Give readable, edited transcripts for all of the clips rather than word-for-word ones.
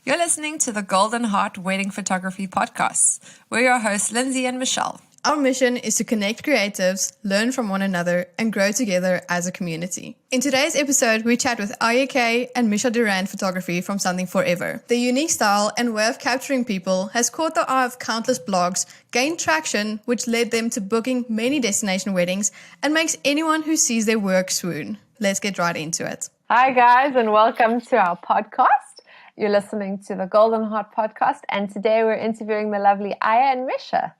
You're listening to the Golden Heart Wedding Photography Podcast. We're your hosts, Lindsay and Michelle. Our mission is to connect creatives, learn from one another, and grow together as a community. In today's episode, we chat with Ayeh and Mischa Durrant Photography from Something Forever. Their unique style and way of capturing people has caught the eye of countless blogs, gained traction, which led them to booking many destination weddings, and makes anyone who sees their work swoon. Let's get right into it. Hi guys, and welcome to our podcast. You're listening to the Golden Heart Podcast, and today we're interviewing the lovely Ayeh and Mischa.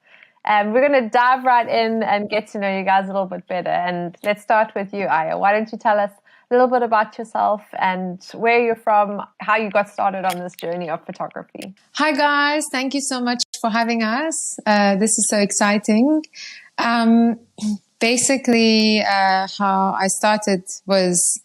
We're going to dive right in and get to know you guys a little bit better. And let's start with you, Ayeh. Why don't you tell us a little bit about yourself and where you're from, how you got started on this journey of photography? Hi, guys. Thank you so much for having us. This is so exciting. Basically, how I started was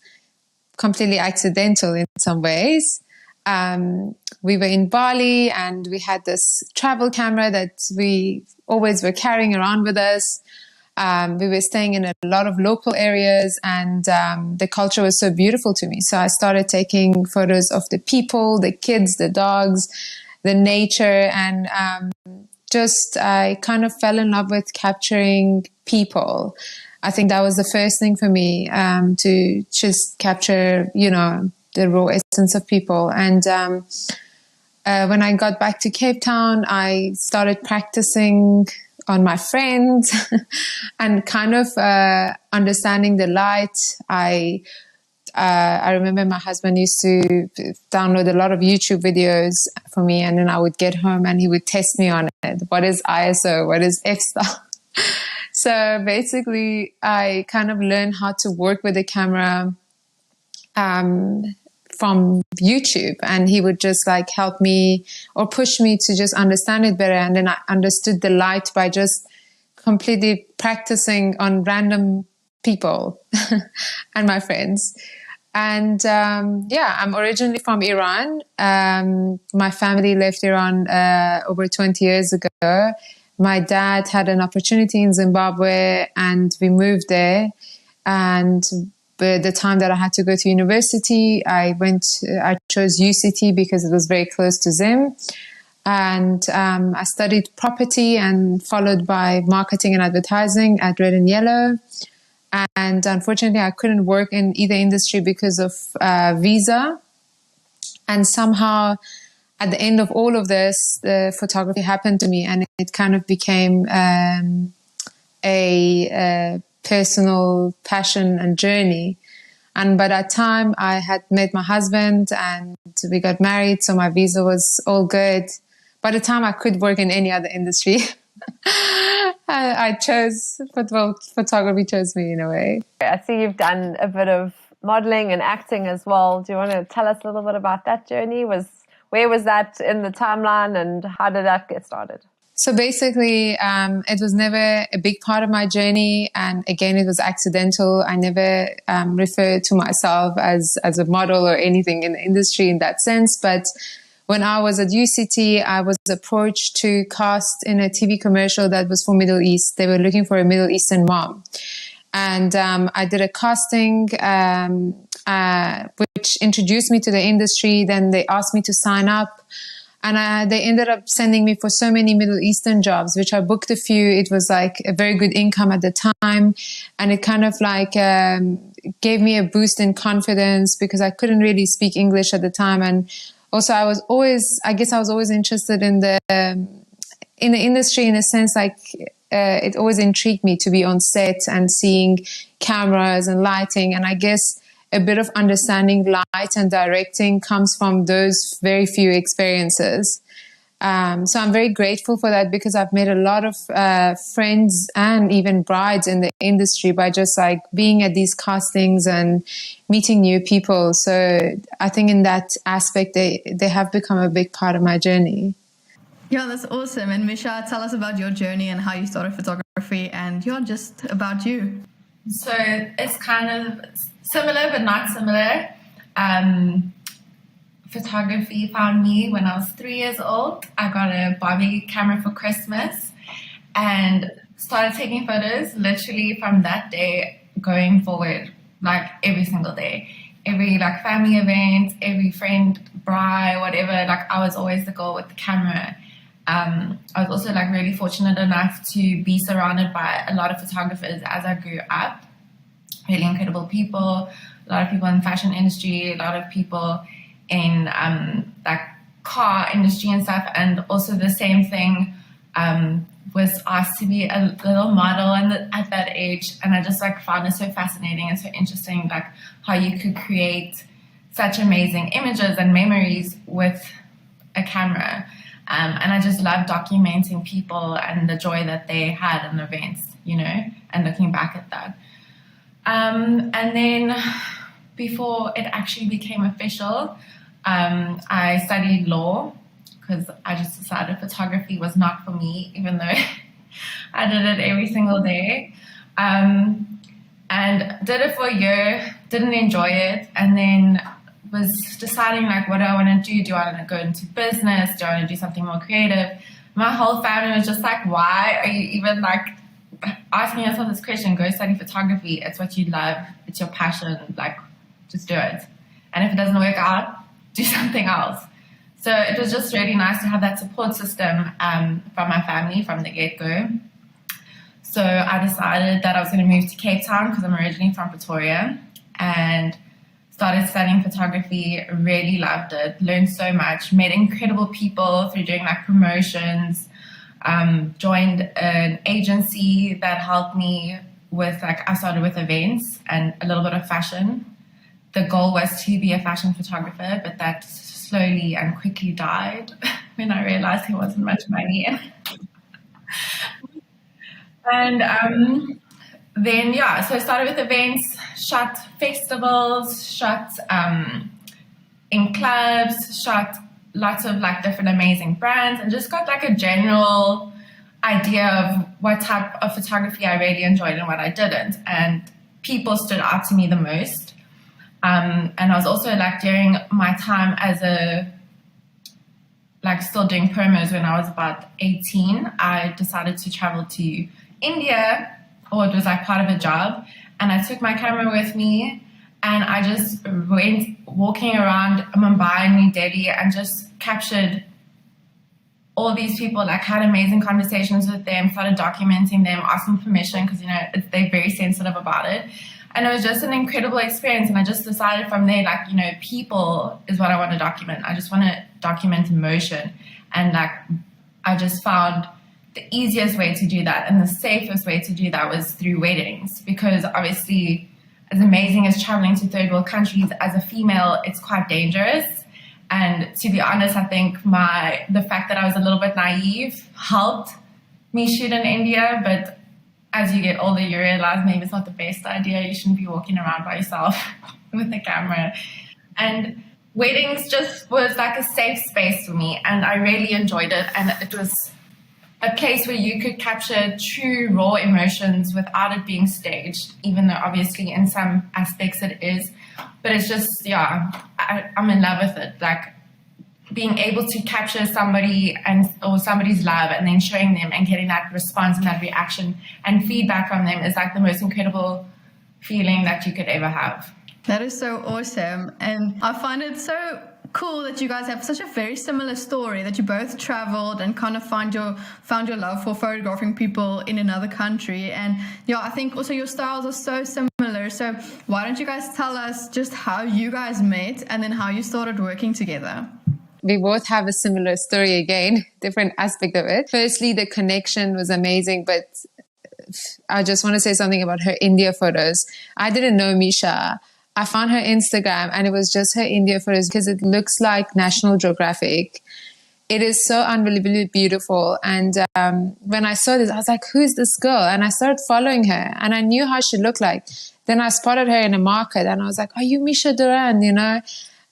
completely accidental in some ways. We were in Bali and we had this travel camera that we always were carrying around with us. We were staying in a lot of local areas and the culture was so beautiful to me. So I started taking photos of the people, the kids, the dogs, the nature, and I kind of fell in love with capturing people. I think that was the first thing for me, to just capture, the raw essence of people. And when I got back to Cape Town, I started practicing on my friends and kind of understanding the light. I remember my husband used to download a lot of YouTube videos for me, and then I would get home and he would test me on it. What is ISO? What is f-stop? So basically, I kind of learned how to work with the camera from YouTube, and he would just help me or push me to just understand it better. And then I understood the light by just completely practicing on random people and my friends. And I'm originally from Iran. My family left Iran over 20 years ago. My dad had an opportunity in Zimbabwe and we moved there. And the time that I had to go to university, I chose UCT because it was very close to Zim. And I studied property and followed by marketing and advertising at Red and Yellow. And unfortunately, I couldn't work in either industry because of visa. And somehow, at the end of all of this, the photography happened to me, and it kind of became a personal passion and journey. And by that time, I had met my husband and we got married, so my visa was all good. By the time I could work in any other industry, I chose, photography chose me in a way. I see you've done a bit of modeling and acting as well. Do you want to tell us a little bit about that journey? Where was that in the timeline and how did that get started? So basically, it was never a big part of my journey. And again, it was accidental. I never referred to myself as a model or anything in the industry in that sense. But when I was at UCT, I was approached to cast in a TV commercial that was for Middle East. They were looking for a Middle Eastern mom. And I did a casting which introduced me to the industry. Then they asked me to sign up. And they ended up sending me for so many Middle Eastern jobs, which I booked a few. It was a very good income at the time. And it kind of gave me a boost in confidence because I couldn't really speak English at the time. And also I was always interested in the industry in a sense, it always intrigued me to be on set and seeing cameras and lighting. And I guess a bit of understanding light and directing comes from those very few experiences. So I'm very grateful for that because I've made a lot of friends and even brides in the industry by just being at these castings and meeting new people. So I think in that aspect, they have become a big part of my journey. Yeah, that's awesome. And Mischa, tell us about your journey and how you started photography and just about you. So it's kind of similar, but not similar. Photography found me when I was 3 years old. I got a Barbie camera for Christmas and started taking photos literally from that day going forward, every single day. Every family event, every friend braai, whatever, like I was always the girl with the camera. I was also like really fortunate enough to be surrounded by a lot of photographers as I grew up. Really incredible people, a lot of people in the fashion industry, a lot of people in like car industry and stuff. And also the same thing, was asked to be a little model at that age. And I just like found it so fascinating and so interesting, like how you could create such amazing images and memories with a camera. And I just love documenting people and the joy that they had in events, you know, and looking back at that. And then before it actually became official, I studied law because I just decided photography was not for me, even though I did it every single day. And did it for a year, didn't enjoy it, and then was deciding like, what do I want to do? Do I want to go into business? Do I want to do something more creative? My whole family was just like, why are you even like asking yourself this question? Go study photography. It's what you love. It's your passion. Like, just do it. And if it doesn't work out, do something else. So it was just really nice to have that support system from my family from the get-go. So I decided that I was going to move to Cape Town because I'm originally from Pretoria, and started studying photography, really loved it, learned so much, met incredible people through doing like promotions, joined an agency that helped me with like, I started with events and a little bit of fashion. The goal was to be a fashion photographer, but that slowly and quickly died when I realized there wasn't much money. And then, yeah, so I started with events, shot festivals, shot in clubs, shot lots of like different amazing brands, and just got like a general idea of what type of photography I really enjoyed and what I didn't. And people stood out to me the most. And I was also like during my time as still doing promos when I was about 18, I decided to travel to India, or it was like part of a job, and I took my camera with me, and I just went walking around Mumbai and New Delhi and just captured all these people, like had amazing conversations with them, started documenting them, asking permission because, you know, they're very sensitive about it. And it was just an incredible experience, and I just decided from there, like, you know, people is what I want to document. I just want to document emotion, and like I just found the easiest way to do that and the safest way to do that was through weddings, because obviously, as amazing as traveling to third world countries, as a female, it's quite dangerous. And to be honest, I think the fact that I was a little bit naive helped me shoot in India. But as you get older, you realize maybe it's not the best idea. You shouldn't be walking around by yourself with a camera. And weddings just was like a safe space for me, and I really enjoyed it. And it was a place where you could capture true raw emotions without it being staged, even though obviously in some aspects it is. But it's just, yeah, I'm in love with it. Like being able to capture somebody or somebody's love and then showing them and getting that response and that reaction and feedback from them is like the most incredible feeling that you could ever have. That is so awesome. And I find it so cool that you guys have such a very similar story, that you both traveled and kind of found your love for photographing people in another country. And yeah, I think also your styles are so similar. So why don't you guys tell us just how you guys met and then how you started working together? We both have a similar story again, different aspect of it. Firstly, the connection was amazing, but I just want to say something about her India photos. I didn't know Mischa. I found her Instagram and it was just her India photos because it looks like National Geographic. It is so unbelievably beautiful. And when I saw this, I was like, who is this girl? And I started following her and I knew how she looked like. Then I spotted her in a market and I was like, are you Mischa Durrant, you know?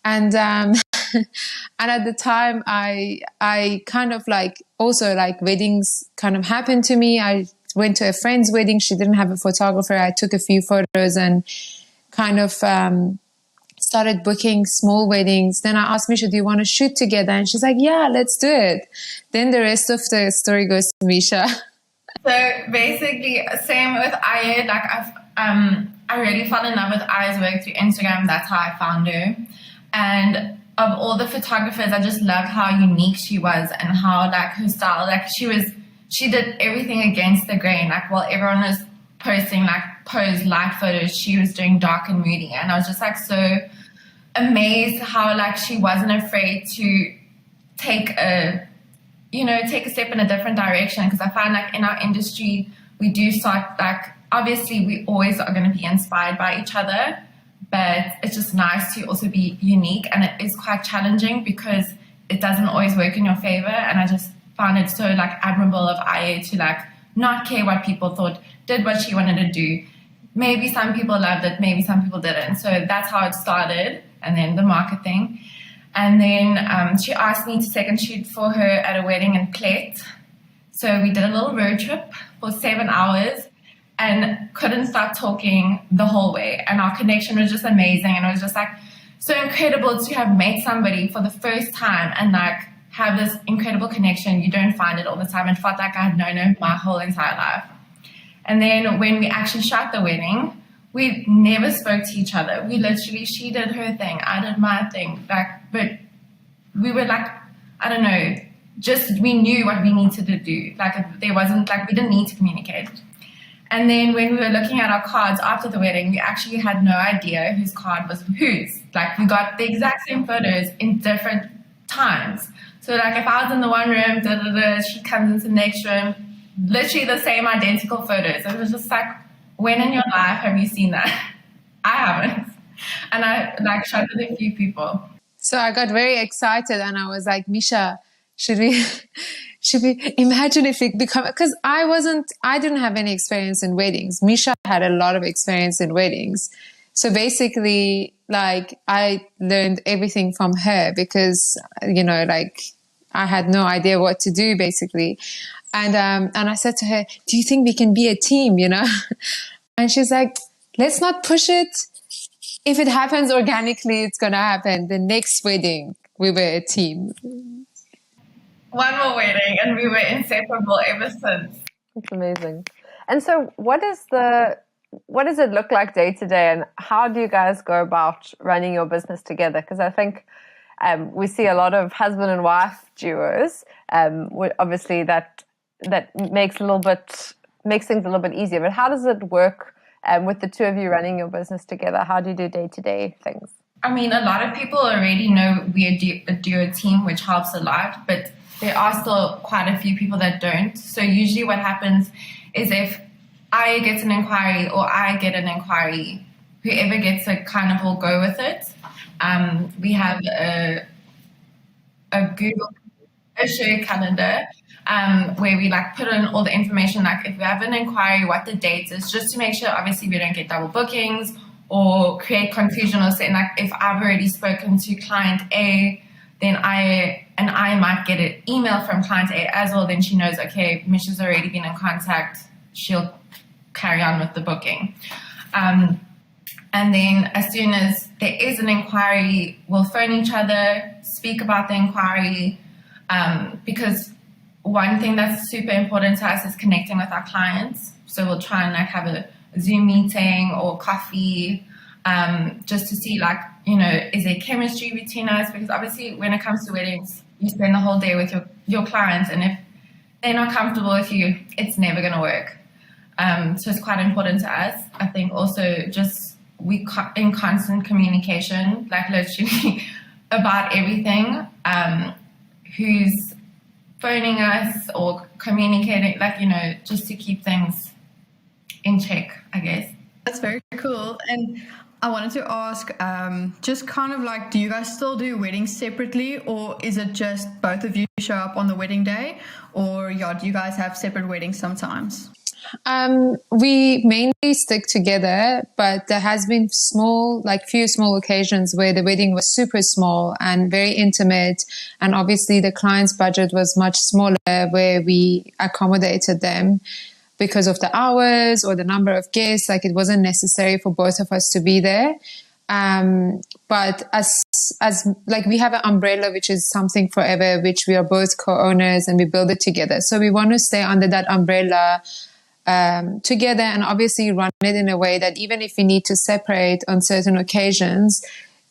And and at the time, I kind of like also like weddings kind of happened to me. I went to a friend's wedding. She didn't have a photographer. I took a few photos and kind of started booking small weddings. Then I asked Mischa, do you want to shoot together? And she's like, yeah, let's do it. Then the rest of the story goes to Mischa. So basically, same with Ayeh. Like I really fell in love with Ayeh's work through Instagram. That's how I found her. And of all the photographers, I just loved how unique she was and how like her style, like she did everything against the grain. Like while everyone was posting like pose light photos, she was doing dark and moody. And I was just like so amazed how like she wasn't afraid to take a step in a different direction. Because I find like in our industry, we do start like, obviously we always are going to be inspired by each other, but it's just nice to also be unique. And it is quite challenging because it doesn't always work in your favor. And I just found it so like admirable of Ayeh to like not care what people thought, did what she wanted to do. Maybe some people loved it, maybe some people didn't. So that's how it started, and then the marketing. And then she asked me to second shoot for her at a wedding in Plett. So we did a little road trip for 7 hours and couldn't stop talking the whole way. And our connection was just amazing. And it was just like so incredible to have met somebody for the first time and like have this incredible connection. You don't find it all the time. It felt like I had known her my whole entire life. And then when we actually shot the wedding, we never spoke to each other. We literally, she did her thing, I did my thing. Like, but we were like, I don't know, just we knew what we needed to do. Like there wasn't like, we didn't need to communicate. And then when we were looking at our cards after the wedding, we actually had no idea whose card was whose. Like we got the exact same photos in different times. So like if I was in the one room, she comes into the next room, literally the same identical photos. It was just like, when in your life have you seen that? I haven't. And I like shot with a few people. So I got very excited and I was like, Mischa, should we imagine if it become, because I didn't have any experience in weddings. Mischa had a lot of experience in weddings. So basically, like I learned everything from her because, like I had no idea what to do basically. And I said to her, do you think we can be a team, And she's like, let's not push it. If it happens organically, it's going to happen. The next wedding, we were a team. One more wedding and we were inseparable ever since. It's amazing. And so what does it look like day to day, and how do you guys go about running your business together? Because I think we see a lot of husband and wife duos. Obviously that makes things a little bit easier. But how does it work with the two of you running your business together? How do you do day-to-day things? I mean, a lot of people already know we're a duo team, which helps a lot, but there are still quite a few people that don't. So usually what happens is if I get an inquiry or I get an inquiry, whoever gets it kind of will go with it. We have a share calendar where we like put in all the information, like if we have an inquiry, what the date is, just to make sure obviously we don't get double bookings or create confusion, or saying like if I've already spoken to client A, then I might get an email from client A as well, then she knows, okay, Mischa's already been in contact, she'll carry on with the booking. And then as soon as there is an inquiry, we'll phone each other, speak about the inquiry, because one thing that's super important to us is connecting with our clients. So we'll try and like have a Zoom meeting or coffee, just to see like, is there chemistry between us? Because obviously when it comes to weddings, you spend the whole day with your clients, and if they're not comfortable with you, it's never going to work. So it's quite important to us. I think also just we in constant communication, like literally about everything, who's phoning us or communicating, like, just to keep things in check, I guess. That's very cool. And I wanted to ask, just kind of like, do you guys still do weddings separately, or is it just both of you show up on the wedding day, or do you guys have separate weddings sometimes? We mainly stick together, but there has been few small occasions where the wedding was super small and very intimate. And obviously the client's budget was much smaller, where we accommodated them because of the hours or the number of guests. Like it wasn't necessary for both of us to be there. But as like we have an umbrella, which is Something Forever, which we are both co-owners and we build it together. So we want to stay under that umbrella together, and obviously run it in a way that even if we need to separate on certain occasions,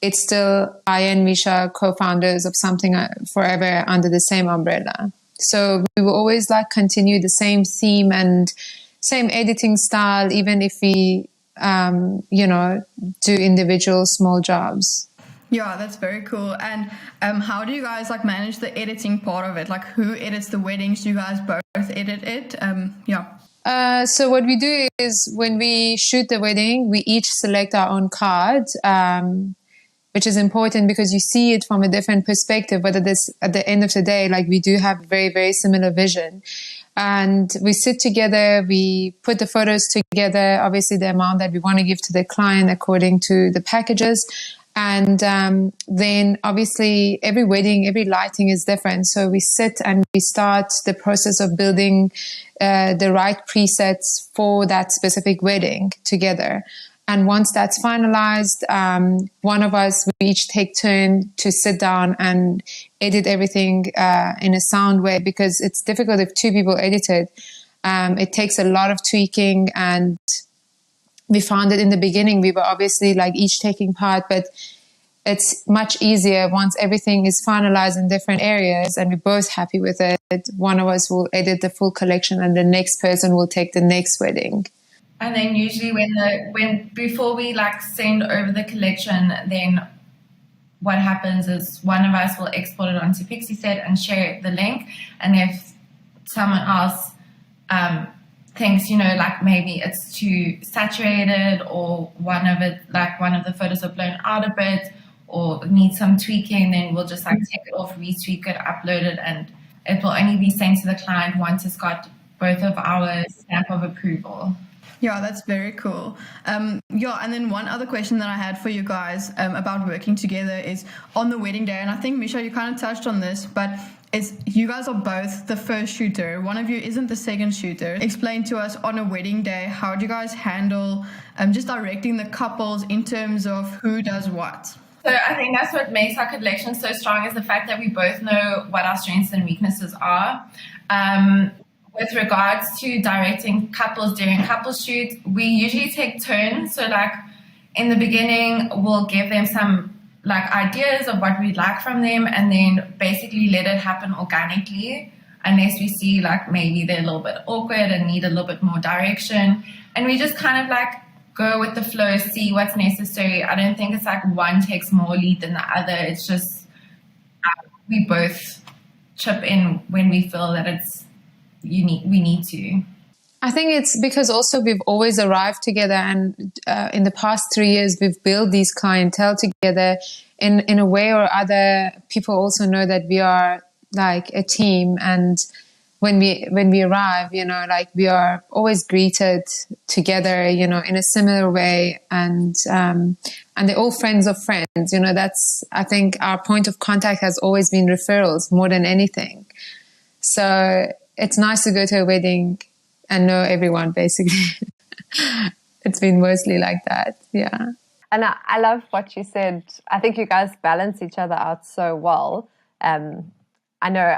it's still I and Mischa, co-founders of Something Forever, under the same umbrella. So we will always like continue the same theme and same editing style, even if we, do individual small jobs. Yeah, that's very cool. And how do you guys like manage the editing part of it? Like, who edits the weddings? Do you guys both edit it? So what we do is when we shoot the wedding, we each select our own card, which is important because you see it from a different perspective. But at the end of the day, like, we do have very, very similar vision. And we sit together, we put the photos together, obviously the amount that we want to give to the client according to the packages. And then obviously every wedding, every lighting is different. So we sit and we start the process of building the right presets for that specific wedding together. And once that's finalized, one of us, we each take turn to sit down and edit everything in a sound way, because it's difficult if two people edit it. It takes a lot of tweaking, and we found it in the beginning. We were obviously like each taking part, but it's much easier once everything is finalized in different areas and we're both happy with it. One of us will edit the full collection and the next person will take the next wedding. And then usually before we like send over the collection, then what happens is one of us will export it onto Pixieset and share the link. And if someone else thinks, like maybe it's too saturated, or one of the photos are blown out a bit or needs some tweaking, then we'll just like take it off, retweak it, upload it, and it will only be sent to the client once it's got both of our stamp of approval. Yeah, that's very cool. And then one other question that I had for you guys about working together is on the wedding day, and I think, Mischa, you kind of touched on this, but you guys are both the first shooter. One of you isn't the second shooter. Explain to us, on a wedding day, how do you guys handle just directing the couples in terms of who does what? So I think that's what makes our collection so strong, is the fact that we both know what our strengths and weaknesses are. With regards to directing couples during couple shoots, we usually take turns. So like in the beginning, we'll give them some like ideas of what we'd like from them, and then basically let it happen organically, unless we see like maybe they're a little bit awkward and need a little bit more direction. And we just kind of like go with the flow, see what's necessary. I don't think it's like one takes more lead than the other. It's just we both chip in when we feel that it's we need to. I think it's because also we've always arrived together, and in the past 3 years we've built these clientele together in a way or other. People also know that we are like a team, and when we arrive, like we are always greeted together, in a similar way, and they're all friends of friends. That's, I think, our point of contact has always been referrals more than anything. So it's nice to go to a wedding and know everyone, basically. It's been mostly like that, yeah. And I love what you said. I think you guys balance each other out so well. I know,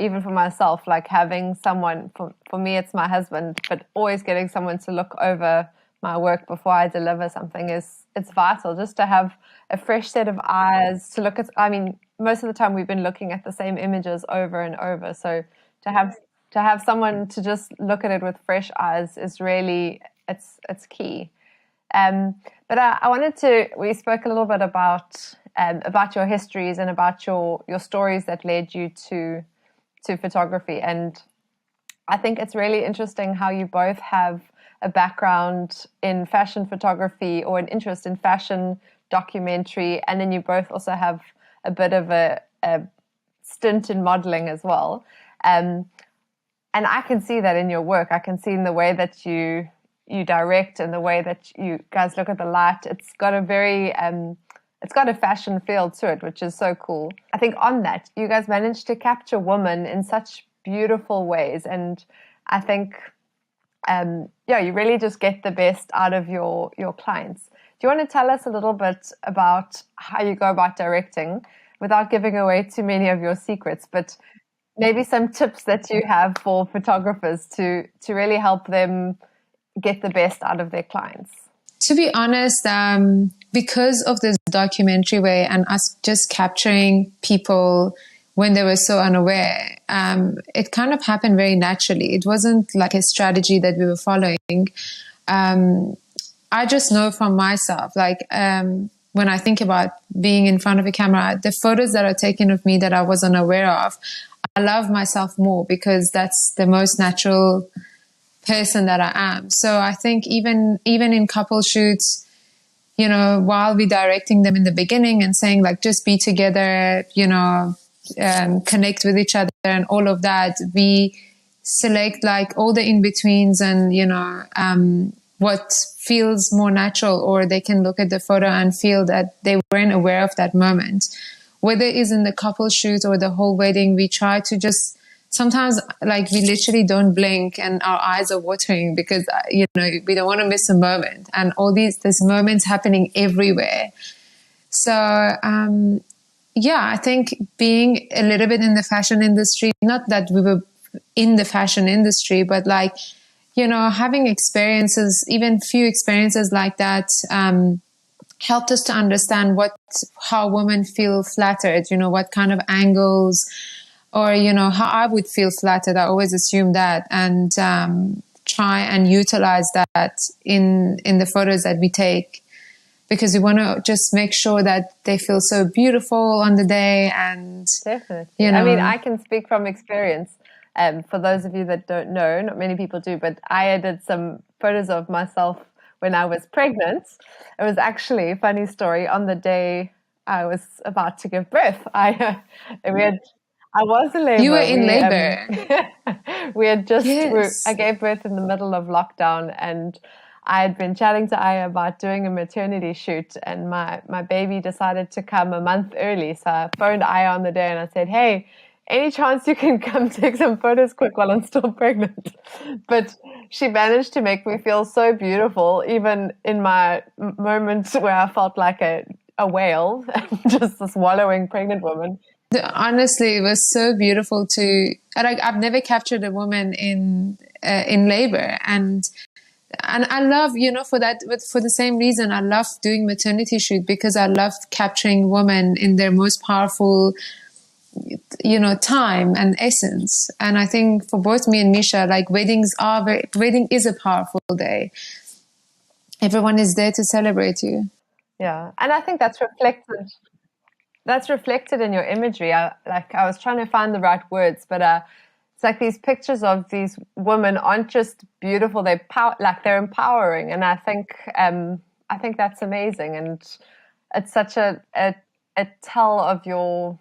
even for myself, like having someone, for me it's my husband, but always getting someone to look over my work before I deliver something it's vital, just to have a fresh set of eyes to look at. I mean, most of the time we've been looking at the same images over and over, so to have someone to just look at it with fresh eyes is really, it's key. But I wanted we spoke a little bit about your histories and about your stories that led you to photography. And I think it's really interesting how you both have a background in fashion photography, or an interest in fashion documentary, and then you both also have a bit of a stint in modeling as well. And I can see that in your work. I can see in the way that you direct and the way that you guys look at the light. It's got a very it's got a fashion feel to it, which is so cool. I think on that, you guys managed to capture women in such beautiful ways. And I think, you really just get the best out of your clients. Do you want to tell us a little bit about how you go about directing, without giving away too many of your secrets, but maybe some tips that you have for photographers to really help them get the best out of their clients? To be honest, because of this documentary way and us just capturing people when they were so unaware. It kind of happened very naturally. It wasn't like a strategy that we were following. I just know from myself, like, when I think about being in front of a camera, the photos that are taken of me that I wasn't aware of, I love myself more because that's the most natural person that I am. So I think even in couple shoots, you know, while we're directing them in the beginning and saying like, just be together, you know, connect with each other and all of that, we select like all the in-betweens and, you know, what feels more natural, or they can look at the photo and feel that they weren't aware of that moment. Whether it is in the couple shoot or the whole wedding, we try to just, sometimes like we literally don't blink and our eyes are watering because, you know, we don't want to miss a moment, and all these moments happening everywhere. So, yeah, I think being a little bit in the fashion industry, not that we were in the fashion industry, but like, you know, having experiences, even few experiences like that, helped us to understand how women feel flattered, you know, what kind of angles, or, you know, how I would feel flattered. I always assume that, and try and utilize that in the photos that we take, because we want to just make sure that they feel so beautiful on the day. And definitely, you know, I mean, I can speak from experience. For those of you that don't know, not many people do, but I did some photos of myself when I was pregnant. It was actually a funny story. On the day I was about to give birth, I was in labor. You were in labor. We had just, Yes. I gave birth in the middle of lockdown, and I had been chatting to Ayeh about doing a maternity shoot, and my baby decided to come a month early. So I phoned Ayeh on the day and I said, hey, any chance you can come take some photos quick while I'm still pregnant? But she managed to make me feel so beautiful, even in my moments where I felt like a whale, just this wallowing pregnant woman. Honestly, it was so beautiful to, like, I've never captured a woman in labor, and I love, you know, for the same reason, I love doing maternity shoot, because I love capturing women in their most powerful, you know, time and essence. And I think for both me and Mischa, like, wedding is a powerful day. Everyone is there to celebrate you. Yeah, and I think that's reflected in your imagery. I was trying to find the right words, but it's like these pictures of these women aren't just beautiful; they're empowering, and I think that's amazing, and it's such a tell of your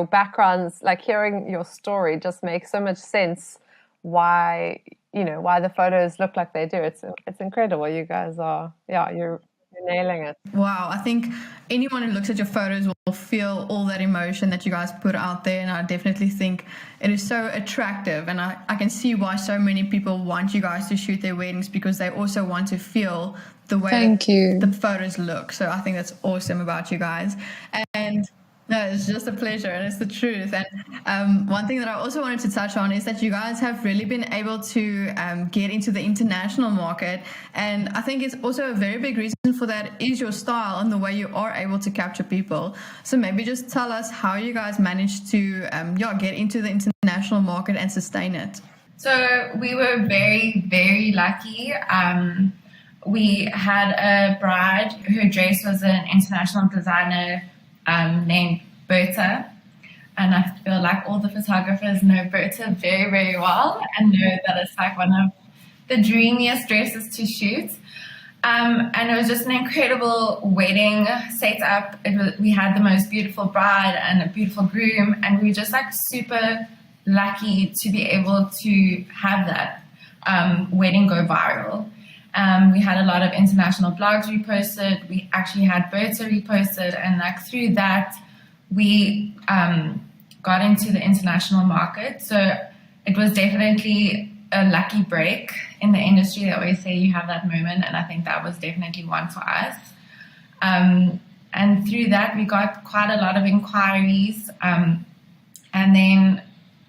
backgrounds. Like, hearing your story just makes so much sense. Why the photos look like they do. It's incredible. You guys are you're nailing it. Wow, I think anyone who looks at your photos will feel all that emotion that you guys put out there, and I definitely think it is so attractive, and I can see why so many people want you guys to shoot their weddings, because they also want to feel the way the photos look. So I think that's awesome about you guys. And no, it's just a pleasure, and it's the truth. And one thing that I also wanted to touch on is that you guys have really been able to get into the international market, and I think it's also a very big reason for that is your style and the way you are able to capture people. So maybe just tell us how you guys managed to get into the international market and sustain it. So we were very, very lucky. We had a bride, her dress was an international designer named Berta, and I feel like all the photographers know Berta very, very well and know that it's like one of the dreamiest dresses to shoot. And it was just an incredible wedding setup. We had the most beautiful bride and a beautiful groom, and we were just like super lucky to be able to have that wedding go viral. We had a lot of international blogs reposted. We actually had Berta reposted, and like through that, we got into the international market. So it was definitely a lucky break in the industry. They always say you have that moment, and I think that was definitely one for us. And through that, we got quite a lot of inquiries, and then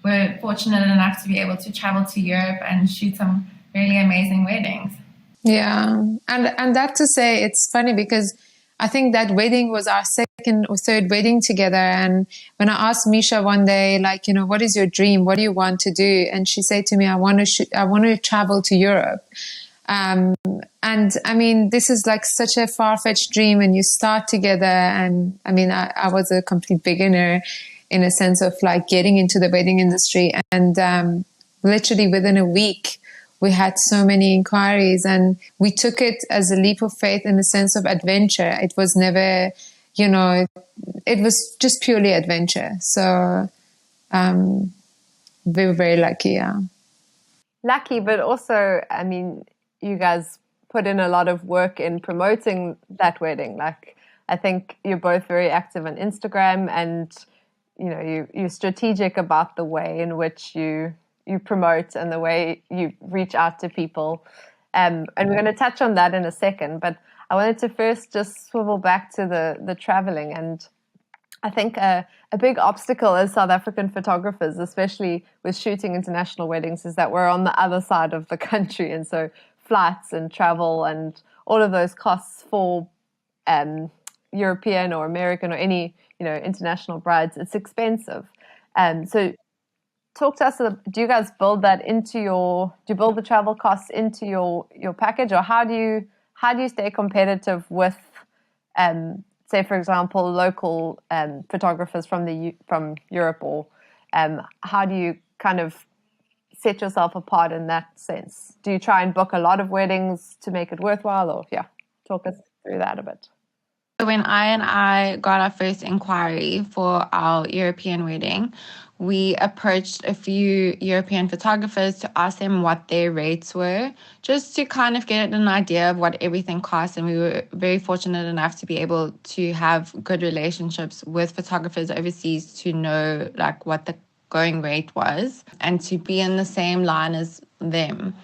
we're fortunate enough to be able to travel to Europe and shoot some really amazing weddings. Yeah. And that to say, it's funny because I think that wedding was our second or third wedding together. And when I asked Mischa one day, like, you know, what is your dream? What do you want to do? And she said to me, I want to travel to Europe. And I mean, this is like such a far-fetched dream, and you start together. And I mean, I was a complete beginner in a sense of like getting into the wedding industry. And literally within a week, we had so many inquiries, and we took it as a leap of faith in the sense of adventure. It was never, you know, it was just purely adventure. So we were very lucky, yeah. Lucky, but also, I mean, you guys put in a lot of work in promoting that wedding. Like, I think you're both very active on Instagram, and, you know, you're strategic about the way in which you promote and the way you reach out to people. And we're going to touch on that in a second, but I wanted to first just swivel back to the traveling. And I think a big obstacle as South African photographers, especially with shooting international weddings, is that we're on the other side of the country. And so flights and travel and all of those costs for European or American or any, you know, international brides, it's expensive. So talk to us. Do you guys build that into do you build the travel costs into your package, or how do you stay competitive with, say, for example, local photographers from Europe, or how do you kind of set yourself apart in that sense? Do you try and book a lot of weddings to make it worthwhile, or talk us through that a bit? When I got our first inquiry for our European wedding, we approached a few European photographers to ask them what their rates were, just to kind of get an idea of what everything costs. And we were very fortunate enough to be able to have good relationships with photographers overseas to know like what the going rate was and to be in the same line as them.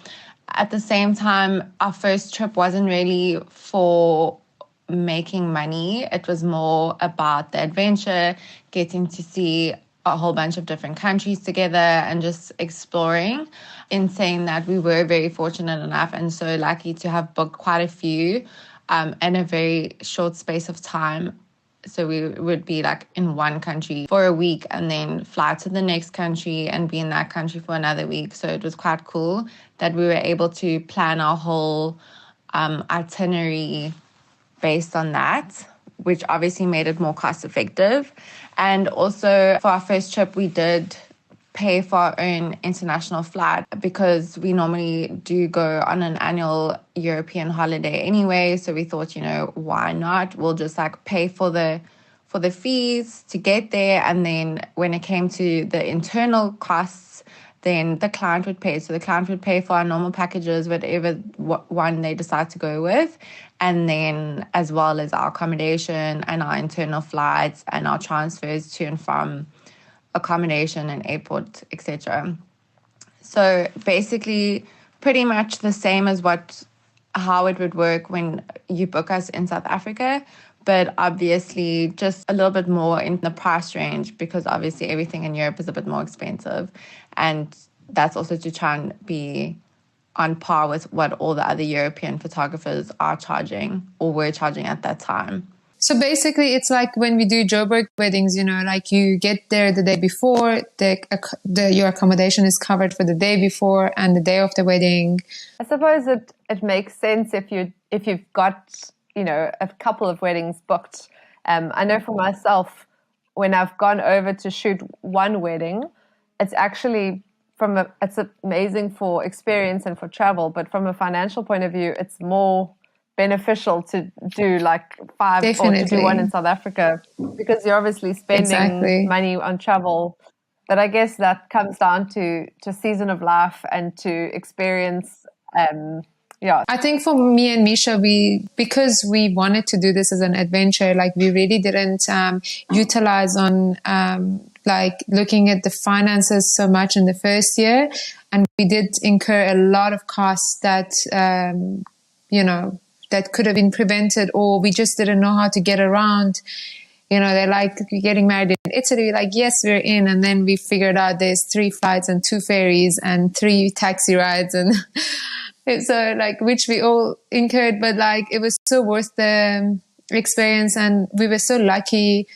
At the same time, our first trip wasn't really for making money. It was more about the adventure, getting to see a whole bunch of different countries together and just exploring. In saying that, we were very fortunate enough and so lucky to have booked quite a few in a very short space of time. So we would be like in one country for a week and then fly to the next country and be in that country for another week. So it was quite cool that we were able to plan our whole itinerary based on that, which obviously made it more cost effective. And also for our first trip, we did pay for our own international flight because we normally do go on an annual European holiday anyway. So we thought, you know, why not? We'll just like pay for the fees to get there. And then when it came to the internal costs, then the client would pay. So the client would pay for our normal packages, whatever one they decide to go with. And then as well as our accommodation and our internal flights and our transfers to and from accommodation and airport, etc. So basically pretty much the same as how it would work when you book us in South Africa, but obviously just a little bit more in the price range because obviously everything in Europe is a bit more expensive. And that's also to try and be on par with what all the other European photographers are charging or were charging at that time. So basically, it's like when we do Joburg weddings, you know, like you get there the day before, your accommodation is covered for the day before and the day of the wedding. I suppose it makes sense if you've got, you know, a couple of weddings booked. I know for myself, when I've gone over to shoot one wedding, it's actually it's amazing for experience and for travel, but from a financial point of view, it's more beneficial to do like 5 Definitely. or to do one in South Africa because you're obviously spending money on travel. But I guess that comes down to season of life and to experience. I think for me and Mischa, because we wanted to do this as an adventure, like we really didn't utilize on like looking at the finances so much in the first year, and we did incur a lot of costs that that could have been prevented, or we just didn't know how to get around. You know, they're like, you're getting married in Italy. Like, yes, we're in. And then we figured out there's 3 flights and 2 ferries and 3 taxi rides. And so like, which we all incurred, but like, it was so worth the experience, and we were so lucky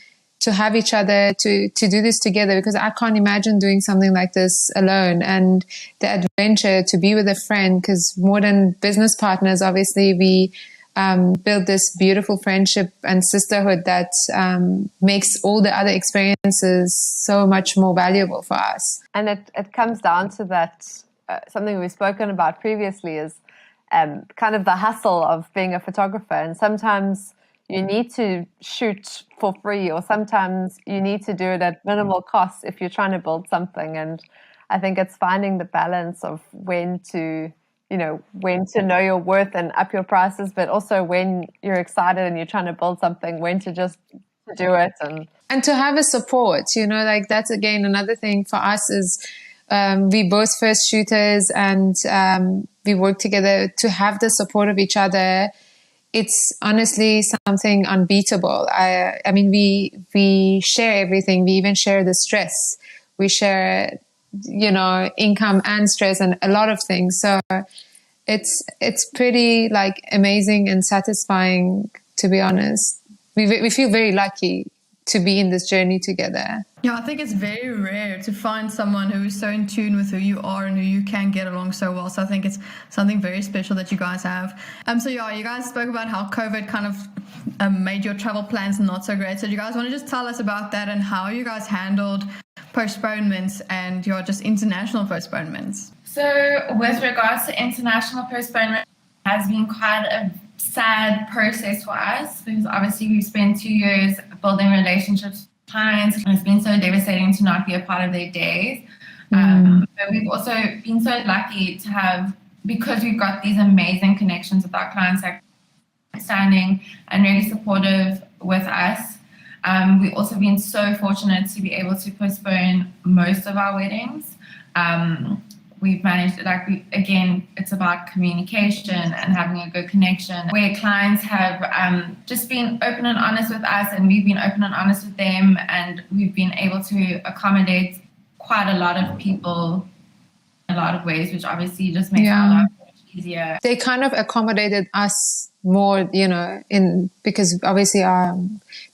to have each other to do this together, because I can't imagine doing something like this alone. And the adventure to be with a friend, because more than business partners, obviously we build this beautiful friendship and sisterhood that makes all the other experiences so much more valuable for us. And it comes down to that, something we've spoken about previously is kind of the hustle of being a photographer. And sometimes you need to shoot for free, or sometimes you need to do it at minimal cost if you're trying to build something. And I think it's finding the balance of when to know your worth and up your prices, but also when you're excited and you're trying to build something, when to just do it. And to have a support, like that's again another thing for us is we both first shooters, and we work together. To have the support of each other, it's honestly something unbeatable. I mean, we share everything. We even share the stress. We share, income and stress and a lot of things. So it's pretty like amazing and satisfying, to be honest. We feel very lucky to be in this journey together. Yeah, I think it's very rare to find someone who is so in tune with who you are and who you can get along so well. So I think it's something very special that you guys have. So yeah, you guys spoke about how COVID kind of made your travel plans not so great. So do you guys want to just tell us about that and how you guys handled postponements and your just international postponements? So with regards to international postponement, it has been quite a sad process for us, because obviously we've spent 2 years building relationships with clients, and it's been so devastating to not be a part of their days. But we've also been so lucky to have, because we've got these amazing connections with our clients, like understanding and really supportive with us. We've also been so fortunate to be able to postpone most of our weddings. We've managed, again, it's about communication and having a good connection, where clients have just been open and honest with us, and we've been open and honest with them, and we've been able to accommodate quite a lot of people in a lot of ways, which obviously just makes our life much easier. They kind of accommodated us more, because obviously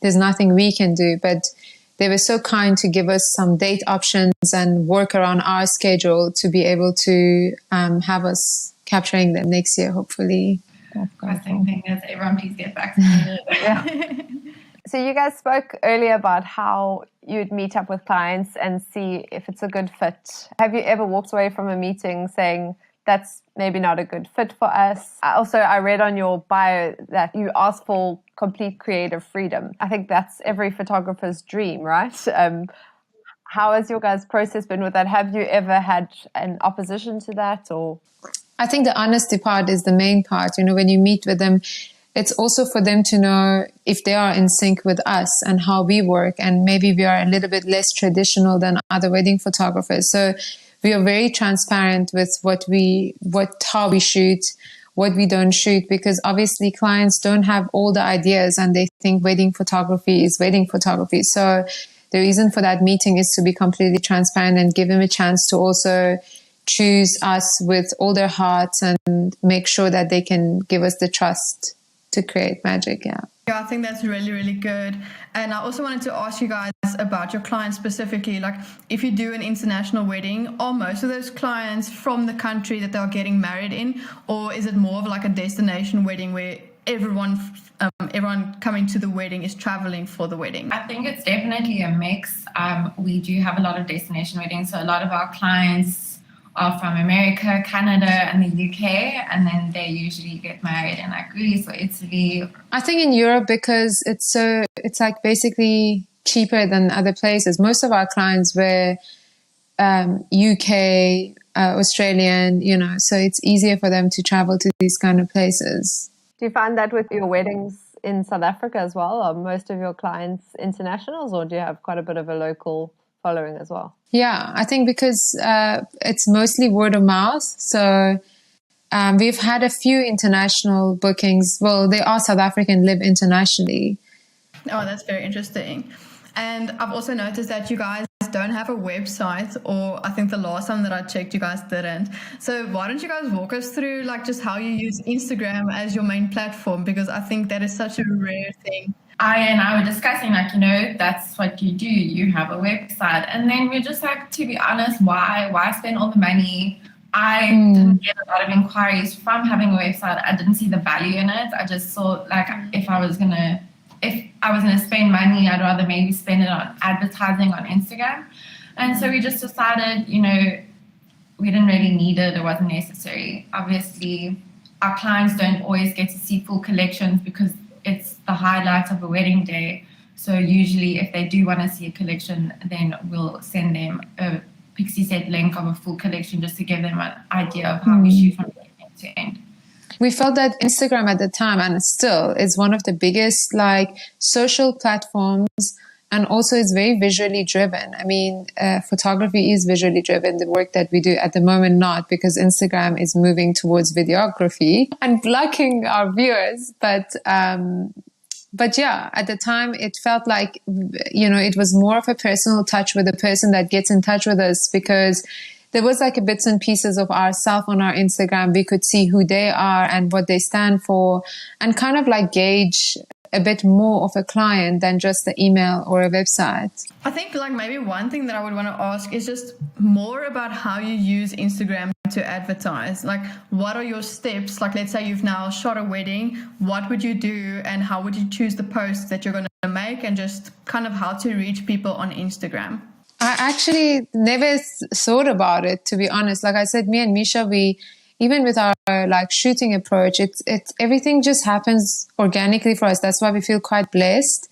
there's nothing we can do, but they were so kind to give us some date options and work around our schedule to be able to have us capturing them next year, hopefully. Crossing fingers, everyone please get vaccinated. So you guys spoke earlier about how you'd meet up with clients and see if it's a good fit. Have you ever walked away from a meeting saying, that's maybe not a good fit for us? Also, I read on your bio that you ask for complete creative freedom. I think that's every photographer's dream, right? How has your guys' process been with that? Have you ever had an opposition to that? Or I think the honesty part is the main part. When you meet with them, it's also for them to know if they are in sync with us and how we work. And maybe we are a little bit less traditional than other wedding photographers. So we are very transparent with how we shoot, what we don't shoot, because obviously clients don't have all the ideas and they think wedding photography is wedding photography. So the reason for that meeting is to be completely transparent and give them a chance to also choose us with all their hearts and make sure that they can give us the trust to create magic. Yeah, I think that's really, really good. And I also wanted to ask you guys about your clients specifically. Like, if you do an international wedding, are most of those clients from the country that they're getting married in, or is it more of like a destination wedding where everyone coming to the wedding is traveling for the wedding? I think it's definitely a mix. We do have a lot of destination weddings, so a lot of our clients are from America, Canada, and the UK, and then they usually get married in like Greece or Italy. I think in Europe, because it's like basically cheaper than other places. Most of our clients were UK, Australian, so it's easier for them to travel to these kind of places. Do you find that with your weddings in South Africa as well? Are most of your clients internationals, or do you have quite a bit of a local following as well? Yeah, I think because it's mostly word of mouth. So we've had a few international bookings. Well, they are South African, live internationally. Oh, that's very interesting. And I've also noticed that you guys don't have a website, or I think the last time that I checked, you guys didn't. So why don't you guys walk us through like just how you use Instagram as your main platform? Because I think that is such a rare thing. Ayeh and I were discussing, like, that's what you do. You have a website. And then we're just like, to be honest, why spend all the money? I didn't get a lot of inquiries from having a website. I didn't see the value in it. I just thought, like, if I was gonna spend money, I'd rather maybe spend it on advertising on Instagram. And so we just decided, we didn't really need it. It wasn't necessary. Obviously, our clients don't always get to see full collections because it's the highlight of a wedding day. So usually if they do want to see a collection, then we'll send them a Pixie Set link of a full collection just to give them an idea of how we shoot from beginning to end. We felt that Instagram at the time, and still, is one of the biggest social platforms, and also it's very visually driven. I mean, photography is visually driven. The work that we do at the moment, not, because Instagram is moving towards videography and blocking our viewers. But yeah, at the time it felt like, it was more of a personal touch with the person that gets in touch with us, because there was like a bits and pieces of ourselves on our Instagram. We could see who they are and what they stand for, and kind of like gauge a bit more of a client than just the email or a website. I think like maybe one thing that I would want to ask is just more about how you use Instagram to advertise. Like, what are your steps? Like, let's say you've now shot a wedding. What would you do, and how would you choose the posts that you're going to make, and just kind of how to reach people on Instagram? I actually never thought about it, to be honest. Like I said, me and Mischa, even with our shooting approach, it's everything just happens organically for us. That's why we feel quite blessed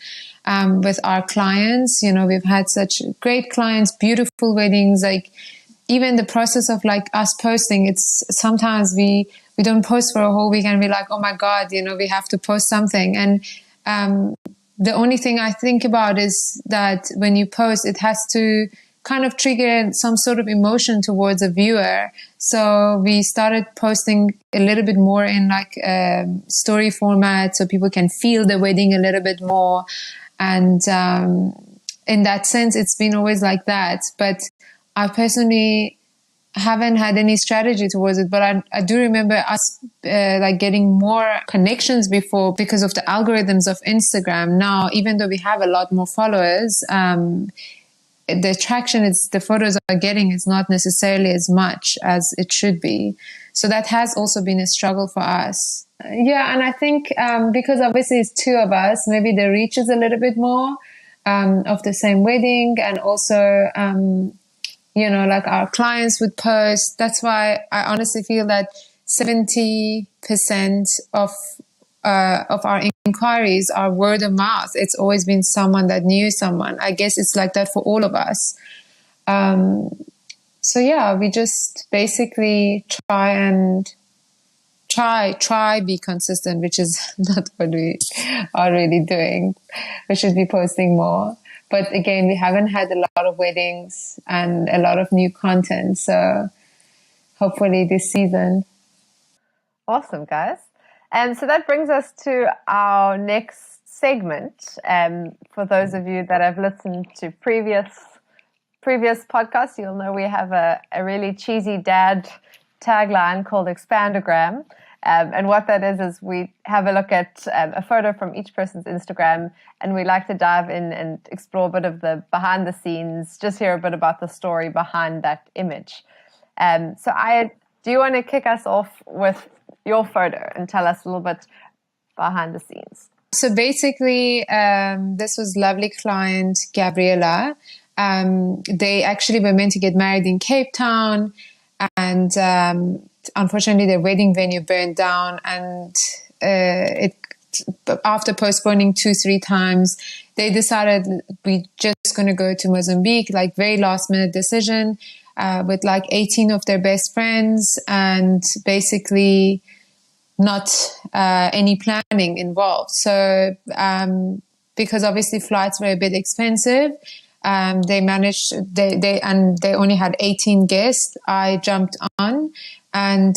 with our clients. We've had such great clients, beautiful weddings. Like, even the process of us posting, it's sometimes we don't post for a whole week and we're like, oh my God, we have to post something. And the only thing I think about is that when you post, it has to kind of trigger some sort of emotion towards a viewer. So we started posting a little bit more in story format, so people can feel the wedding a little bit more. And in that sense, it's been always like that. But I personally haven't had any strategy towards it, but I do remember us getting more connections before because of the algorithms of Instagram. Now, even though we have a lot more followers, the traction the photos are getting is not necessarily as much as it should be. So that has also been a struggle for us. Yeah, and I think because obviously it's two of us, maybe the reach is a little bit more of the same wedding, and also our clients would post. That's why I honestly feel that 70% of our inquiries are word of mouth. It's always been someone that knew someone. I guess it's like that for all of us. So yeah, we just basically try be consistent, which is not what we are really doing. We should be posting more. But again, we haven't had a lot of weddings and a lot of new content. So hopefully this season. Awesome, guys. So that brings us to our next segment. For those of you that have listened to previous podcasts, you'll know we have a really cheesy dad tagline called Expandogram. And what that is we have a look at a photo from each person's Instagram, and we like to dive in and explore a bit of the behind the scenes, just hear a bit about the story behind that image. So Ayeh, do you want to kick us off with your photo and tell us a little bit behind the scenes? So basically, this was lovely client Gabriella. They actually were meant to get married in Cape Town, and unfortunately their wedding venue burned down, and after postponing 2-3 times, they decided we're just going to go to Mozambique, very last minute decision, with 18 of their best friends, and basically not any planning involved. So because obviously flights were a bit expensive, they only had 18 guests. I jumped on, and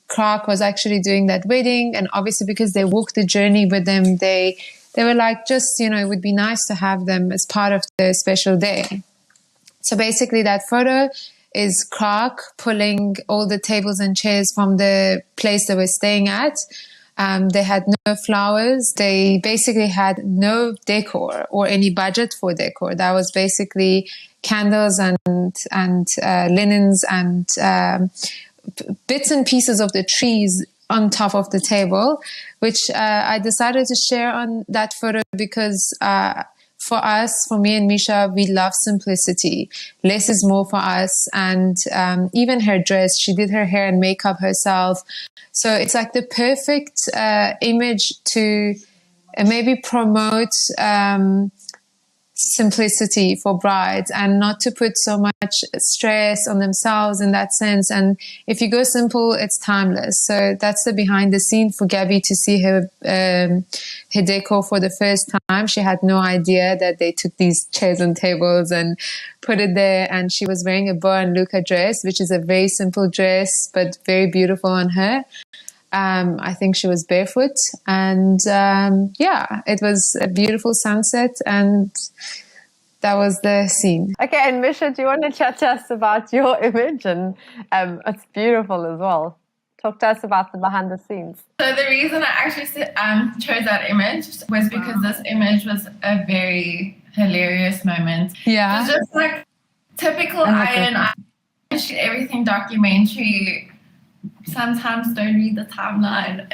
Clark was actually doing that wedding. And obviously because they walked the journey with them, they were like, just, it would be nice to have them as part of the special day. So basically that photo is Clark pulling all the tables and chairs from the place they were staying at. They had no flowers. They basically had no decor or any budget for decor. That was basically candles and linens and bits and pieces of the trees on top of the table, which I decided to share on that photo because for us, for me and Mischa, we love simplicity. Less is more for us. And even her dress, she did her hair and makeup herself. So it's like the perfect image to maybe promote simplicity for brides and not to put so much stress on themselves in that sense. And if you go simple, it's timeless. So that's the behind the scene for Gabby to see her decor for the first time. She had no idea that they took these chairs and tables and put it there. And she was wearing a Boa and Luca dress, which is a very simple dress, but very beautiful on her. I think she was barefoot and, it was a beautiful sunset and that was the scene. Okay. And Mischa, do you want to chat to us about your image? And it's beautiful as well. Talk to us about the behind the scenes. So the reason I actually chose that image was because this image was a very hilarious moment. Yeah. It was just like typical Ayeh, and shoot everything documentary. Sometimes don't read the timeline.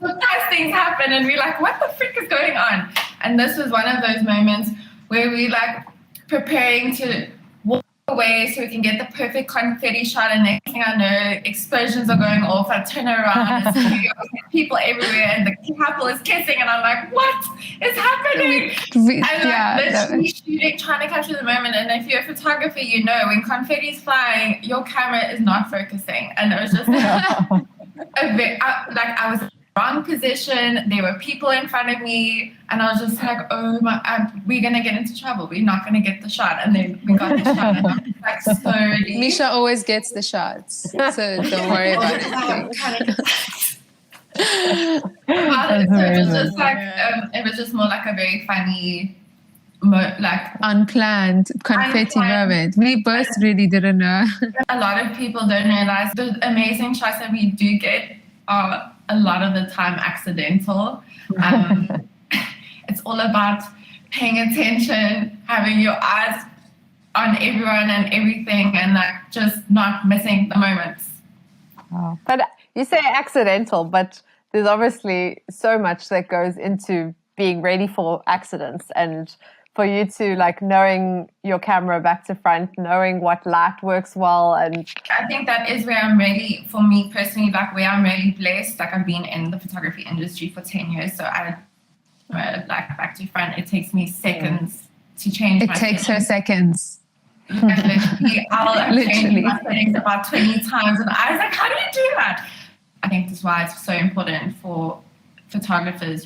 Sometimes things happen and we're like, what the frick is going on? And this was one of those moments where we like preparing to walk away so we can get the perfect confetti shot, and next thing I know, explosions are going off. I turn around and see people everywhere and the couple is kissing and I'm like, what is happening? And literally shooting, trying to capture the moment. And if you're a photographer, you know when confetti is flying, your camera is not focusing. And it was just I was in the wrong position. There were people in front of me and I was just like, oh my, we're going to get into trouble. We're not going to get the shot. And then we got the shot. And I was like, slowly. Mischa always gets the shots. So don't worry about it. It was just more like a very funny, unplanned confetti moment. We both really didn't know. A lot of people don't realize the amazing shots that we do get are a lot of the time accidental. It's all about paying attention, having your eyes on everyone and everything, and like just not missing the moments. Wow. But you say accidental, but there's obviously so much that goes into being ready for accidents, and for you to like knowing your camera back to front, knowing what light works well. And I think that is where I'm really, for me personally, like where I'm really blessed. Like I've been in the photography industry for 10 years. So I like back to front, it takes me seconds to change. It takes her seconds. I'll change my settings about 20 times. And I was like, how do you do that? I think that's why it's so important for photographers,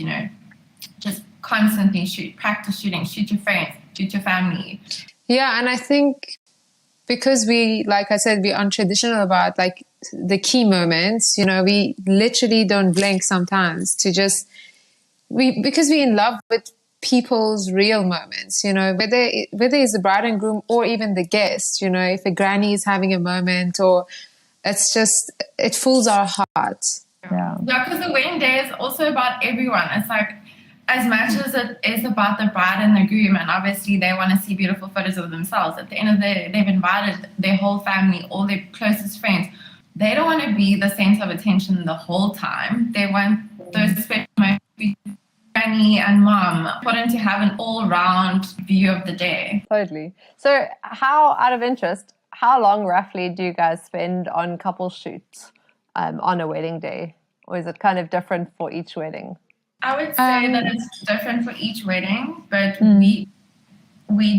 just constantly shoot, practice shooting, shoot your friends, shoot your family. Yeah, and I think because we, like I said, we're untraditional about like the key moments, we literally don't blink sometimes to just, because we're in love with people's real moments, whether it's the bride and groom or even the guest, if a granny is having a moment, or it's just, it fills our heart. Yeah, because the wedding day is also about everyone. It's like, as much as it is about the bride and the groom, and obviously they want to see beautiful photos of themselves, at the end of the day, they've invited their whole family, all their closest friends. They don't want to be the center of attention the whole time. They want those special moments to be granny and mom. Important to have an all-round view of the day. Totally. So how, out of interest, how long roughly do you guys spend on couple shoots on a wedding day? Or is it kind of different for each wedding? I would say that it's different for each wedding, but we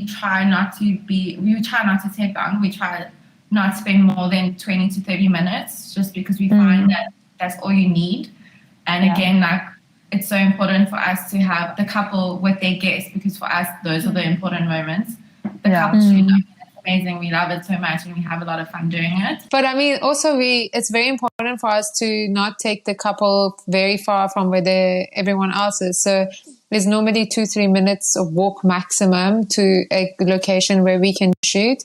try not to take long. We try not to spend more than 20 to 30 minutes, just because we find that that's all you need. And again, like, it's so important for us to have the couple with their guests, because for us, those are the important moments. The couple shoot, it's amazing. We love it so much and we have a lot of fun doing it. But I mean, also it's very important for us to not take the couple very far from where everyone else is. So is normally 2-3 minutes of walk maximum to a location where we can shoot.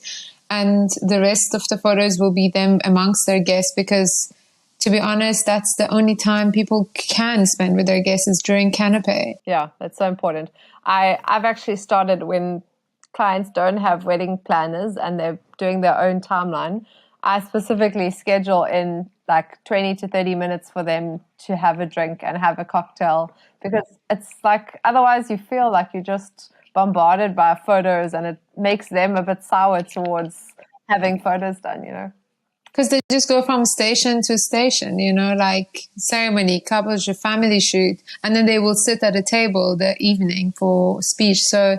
And the rest of the photos will be them amongst their guests, because to be honest, that's the only time people can spend with their guests is during canopy. Yeah, that's so important. I've actually started when clients don't have wedding planners and they're doing their own timeline. I specifically schedule in like 20 to 30 minutes for them to have a drink and have a cocktail, because it's like otherwise you feel like you're just bombarded by photos and it makes them a bit sour towards having photos done. Because they just go from station to station, like ceremony, couples, your family shoot, and then they will sit at a table the evening for speech. So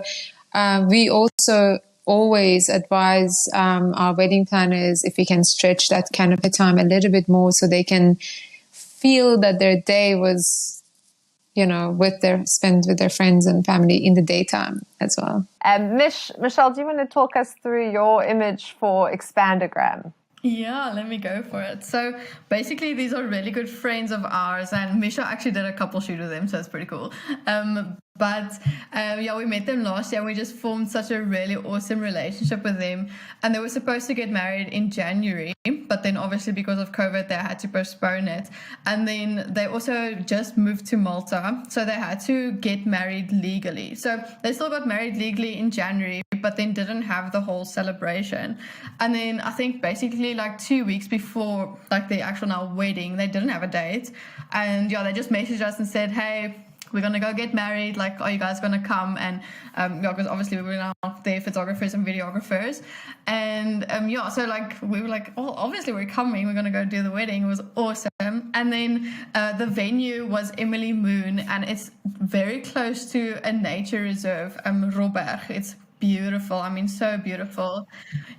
we also always advise our wedding planners if we can stretch that canopy time a little bit more so they can feel that their day was, spent with their friends and family in the daytime as well. Michelle, do you want to talk us through your image for Expandogram? Yeah, let me go for it. So basically, these are really good friends of ours, and Mischa actually did a couple shoot with them, so it's pretty cool. We met them last year, and we just formed such a really awesome relationship with them. And they were supposed to get married in January, but then obviously because of COVID, they had to postpone it. And then they also just moved to Malta, so they had to get married legally. So they still got married legally in January, but then didn't have the whole celebration. And then I think basically like 2 weeks before like the actual now wedding, they didn't have a date. And they just messaged us and said, hey, we're going to go get married. Like, are you guys going to come? And because obviously we were now their photographers and videographers. And so like we were like, oh, obviously we're coming. We're going to go do the wedding. It was awesome. And then the venue was Emily Moon, and it's very close to a nature reserve, Robberg. It's beautiful. I mean, so beautiful.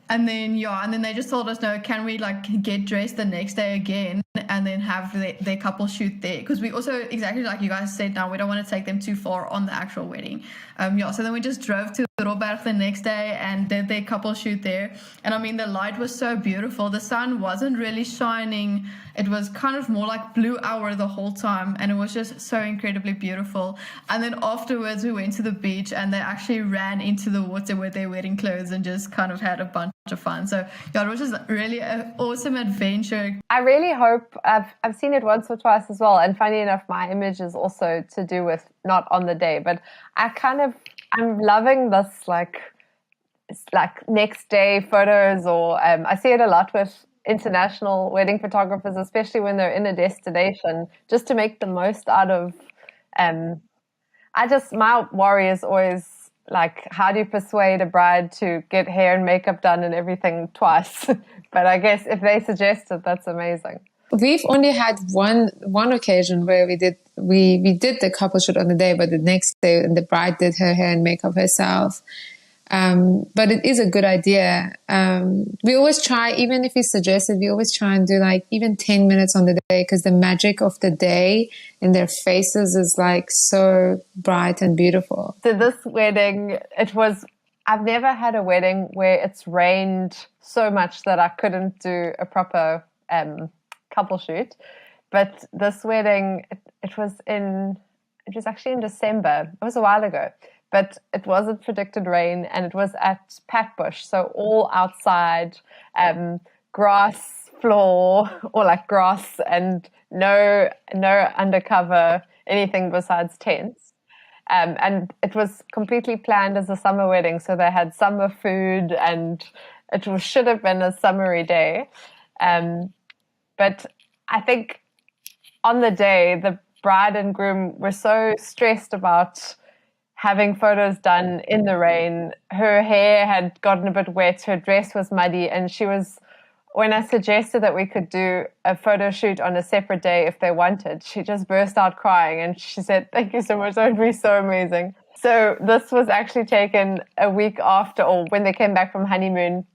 And then they just told us, no, can we like get dressed the next day again and then have their couple shoot there? Because we also, exactly like you guys said, now we don't want to take them too far on the actual wedding. So then we just drove to Robberg the next day and did their couple shoot there. And I mean, the light was so beautiful. The sun wasn't really shining. It was kind of more like blue hour the whole time. And it was just so incredibly beautiful. And then afterwards we went to the beach and they actually ran into the water with their wedding clothes and just kind of had a bunch of fun. So it was just really an awesome adventure. I really hope, I've seen it once or twice as well, and funny enough, my image is also to do with not on the day, but I'm loving this like next day photos, or I see it a lot with international wedding photographers, especially when they're in a destination, just to make the most out of my worry is always like, how do you persuade a bride to get hair and makeup done and everything twice? But I guess if they suggest it, that's amazing. We've only had one occasion where we did the couple shoot on the day, but the next day the bride did her hair and makeup herself. But it is a good idea. We always try, even if it's suggested, we always try and do like even 10 minutes on the day, because the magic of the day in their faces is like so bright and beautiful. So this wedding, I've never had a wedding where it's rained so much that I couldn't do a proper couple shoot. But this wedding, it was actually in December. It was a while ago. But it wasn't predicted rain, and it was at Patbush, so all outside, grass floor, or like grass, and no undercover, anything besides tents. And it was completely planned as a summer wedding, so they had summer food, and should have been a summery day. But I think on the day, the bride and groom were so stressed about having photos done in the rain. Her hair had gotten a bit wet, her dress was muddy, and when I suggested that we could do a photo shoot on a separate day if they wanted, she just burst out crying and she said, thank you so much, that would be so amazing. So this was actually taken a week after, or when they came back from honeymoon.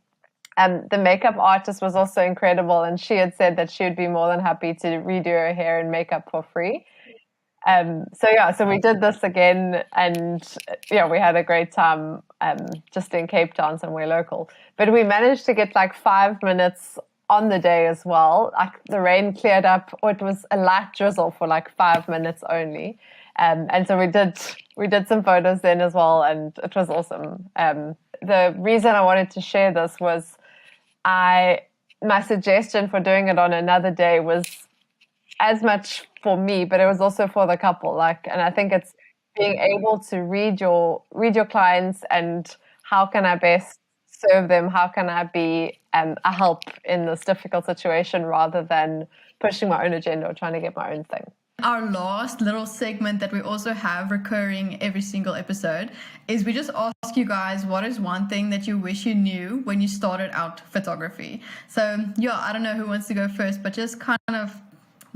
The makeup artist was also incredible, and she had said that she would be more than happy to redo her hair and makeup for free. So we did this again, and we had a great time just in Cape Town, somewhere local. But we managed to get like 5 minutes on the day as well. Like the rain cleared up, or it was a light drizzle for like 5 minutes only. And so we did some photos then as well, and it was awesome. The reason I wanted to share this was my suggestion for doing it on another day was as much for me, but it was also for the couple. And I think it's being able to read your clients and how can I best serve them? How can I be a help in this difficult situation rather than pushing my own agenda or trying to get my own thing? Our last little segment that we also have recurring every single episode is we just ask you guys, what is one thing that you wish you knew when you started out photography? So, I don't know who wants to go first, but just kind of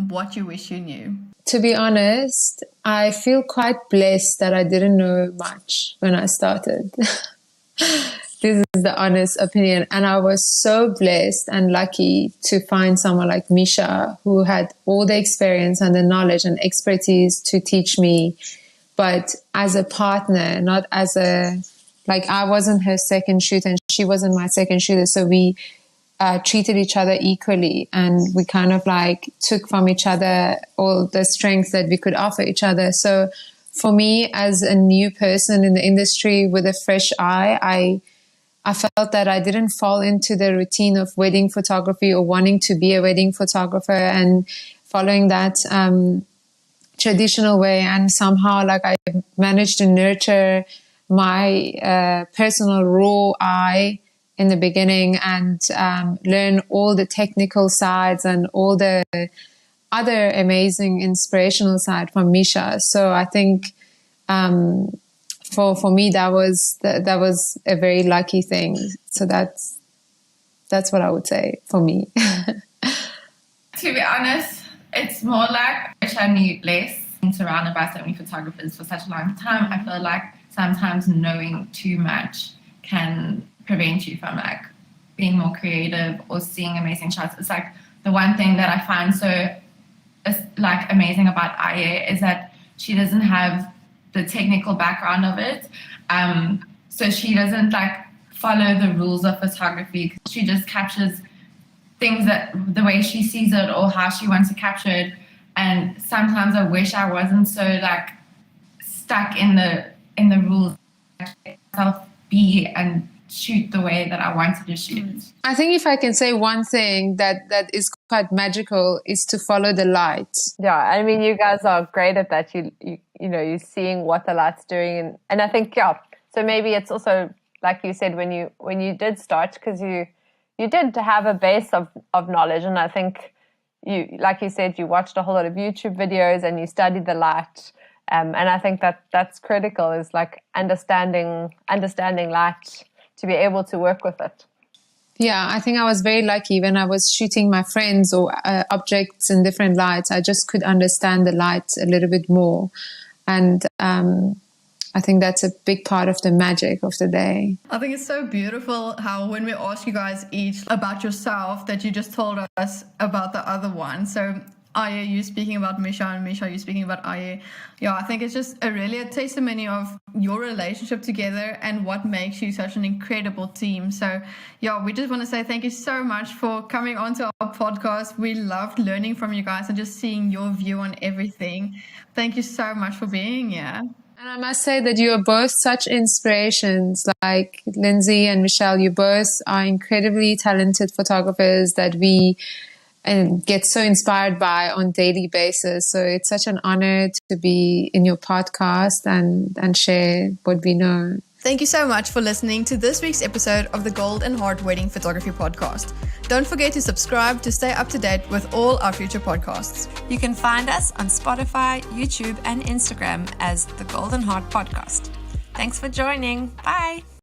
what you wish you knew. To be honest, I feel quite blessed that I didn't know much when I started. This is the honest opinion. And I was so blessed and lucky to find someone like Mischa, who had all the experience and the knowledge and expertise to teach me, but as a partner, not as I wasn't her second shooter and she wasn't my second shooter. So we treated each other equally, and we kind of took from each other all the strengths that we could offer each other. So for me, as a new person in the industry with a fresh eye, I felt that I didn't fall into the routine of wedding photography or wanting to be a wedding photographer and following that traditional way. And somehow I managed to nurture my personal raw eye in the beginning and learn all the technical sides and all the other amazing inspirational side from Mischa. So I think for me that was a very lucky thing. So that's what I would say for me. To be honest, it's more I wish I knew less. Being surrounded by so many photographers for such a long time, I feel like sometimes knowing too much can prevent you from being more creative or seeing amazing shots. It's the one thing that I find so amazing about Ayeh is that she doesn't have the technical background of it, so she doesn't follow the rules of photography. She just captures things that the way she sees it or how she wants to capture it. And sometimes I wish I wasn't so stuck in the rules. Myself be and shoot the way that I wanted to shoot. I think if I can say one thing that is quite magical is to follow the light. Yeah, I mean, you guys are great at that. You're seeing what the light's doing, and I think so maybe it's also like you said when you did start, because you did have a base of knowledge, and I think like you said, you watched a whole lot of YouTube videos and you studied the light. And I think that's critical, is understanding light to be able to work with it. Yeah, I think I was very lucky when I was shooting my friends or objects in different lights. I just could understand the light a little bit more. And I think that's a big part of the magic of the day. I think it's so beautiful how when we ask you guys each about yourself, that you just told us about the other one. So Ayeh, you speaking about Mischa, and Mischa, you speaking about Ayeh. Yeah, I think it's just a testimony of your relationship together and what makes you such an incredible team. So, we just want to say thank you so much for coming onto our podcast. We loved learning from you guys and just seeing your view on everything. Thank you so much for being here. And I must say that you are both such inspirations, like Lindsay and Michelle. You both are incredibly talented photographers that we get so inspired by on daily basis. So it's such an honor to be in your podcast and share what we know. Thank you so much for listening to this week's episode of the Gold and Heart Wedding Photography Podcast. Don't forget to subscribe to stay up to date with all our future podcasts. You can find us on Spotify, YouTube, and Instagram as the Gold and Heart Podcast. Thanks for joining. Bye.